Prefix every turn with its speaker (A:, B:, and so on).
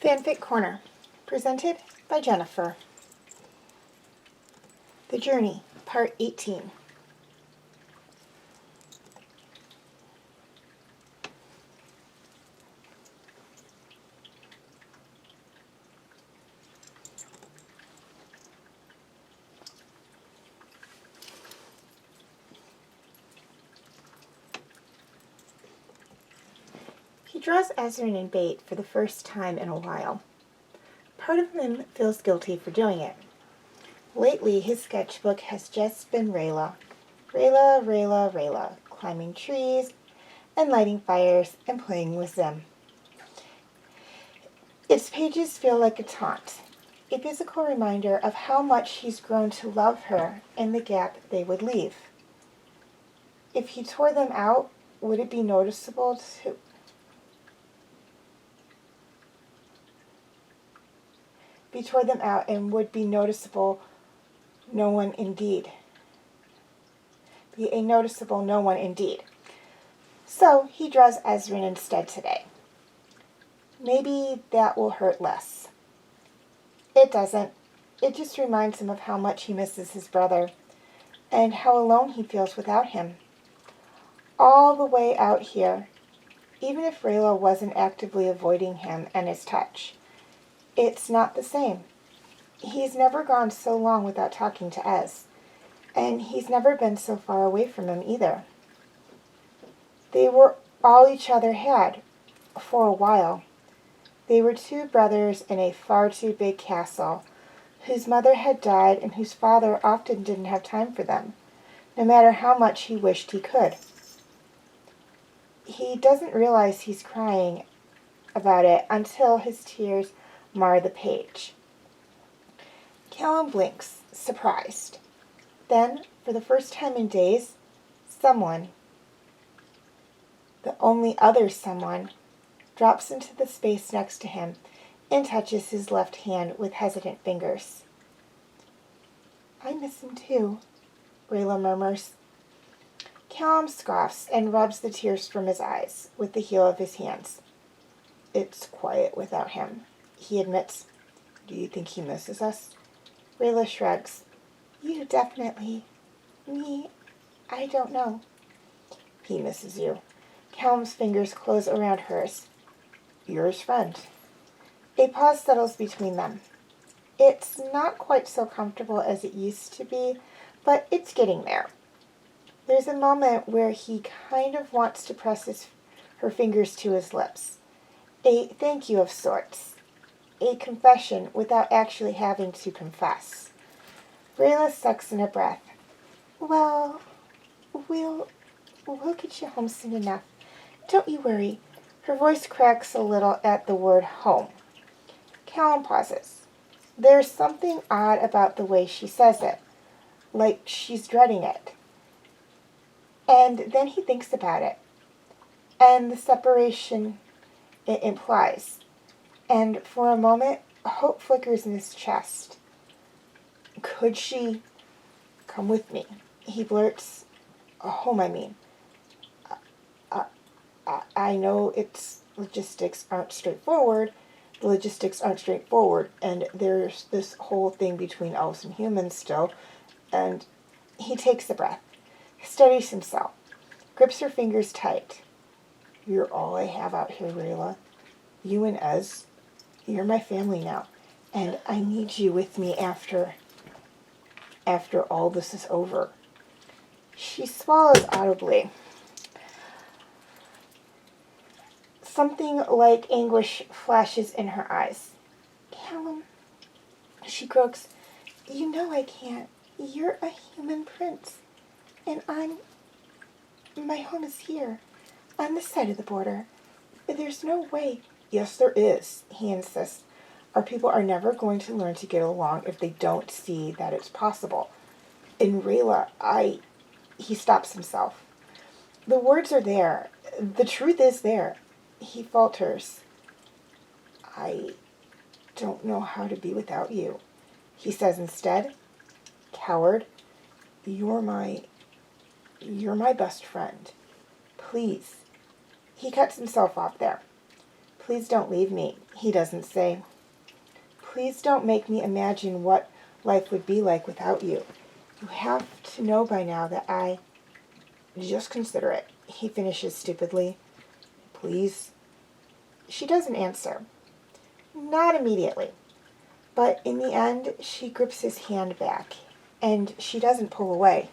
A: Fanfic Corner, presented by Jennifer. The Journey, Part 18. He draws Ezrin and bait for the first time in a while. Part of him feels guilty for doing it. Lately, his sketchbook has just been Rayla. Rayla, climbing trees and lighting fires and playing with them. Its pages feel like a taunt, a physical reminder of how much he's grown to love her and the gap they would leave. If he tore them out, would it be noticeable to... He tore them out and would be noticeable no one indeed. Be a noticeable no one indeed. So he draws Ezrin instead today. Maybe that will hurt less. It doesn't. It just reminds him of how much he misses his brother and how alone he feels without him. All the way out here, even if Rayla wasn't actively avoiding him and his touch, it's not the same. He's never gone so long without talking to Ez, and he's never been so far away from him either. They were all each other had, for a while. They were two brothers in a far too big castle, whose mother had died and whose father often didn't have time for them, no matter how much he wished he could. He doesn't realize he's crying about it until his tears mar the page. Callum blinks, surprised. Then, for the first time in days, someone, the only other someone, drops into the space next to him and touches his left hand with hesitant fingers. "I miss him too," Rayla murmurs. Callum scoffs and rubs the tears from his eyes with the heel of his hands. "It's quiet without him," he admits. "Do you think he misses us?" Rayla shrugs. "You definitely. Me, I don't know." "He misses you." Callum's fingers close around hers. "You're his friend." A pause settles between them. It's not quite so comfortable as it used to be, but it's getting there. There's a moment where he kind of wants to press her fingers to his lips. A thank you of sorts. A confession without actually having to confess. Rayla sucks in a breath. "Well, we'll get you home soon enough. Don't you worry." Her voice cracks a little at the word home. Callum pauses. There's something odd about the way she says it, like she's dreading it. And then he thinks about it, and the separation it implies. And for a moment, hope flickers in his chest. "Could she come with me?" he blurts. "Home, I mean. I know logistics aren't straightforward. The logistics aren't straightforward, and there's this whole thing between elves and humans still." And he takes a breath, steadies himself, grips her fingers tight. "You're all I have out here, Rayla. You and Ez. You're my family now, and I need you with me after all this is over." She swallows audibly. Something like anguish flashes in her eyes. "Callum," she croaks, "you know I can't. You're a human prince, and my home is here, on this side of the border. There's no way." "Yes, there is," he insists. "Our people are never going to learn to get along if they don't see that it's possible. And Rayla, He stops himself. The words are there. The truth is there. He falters. "I don't know how to be without you," he says instead. "Coward, you're my best friend. Please." He cuts himself off there. Please don't leave me, he doesn't say. Please don't make me imagine what life would be like without you. You have to know by now that I... Just consider it, he finishes stupidly. Please? She doesn't answer. Not immediately. But in the end, she grips his hand back, and she doesn't pull away.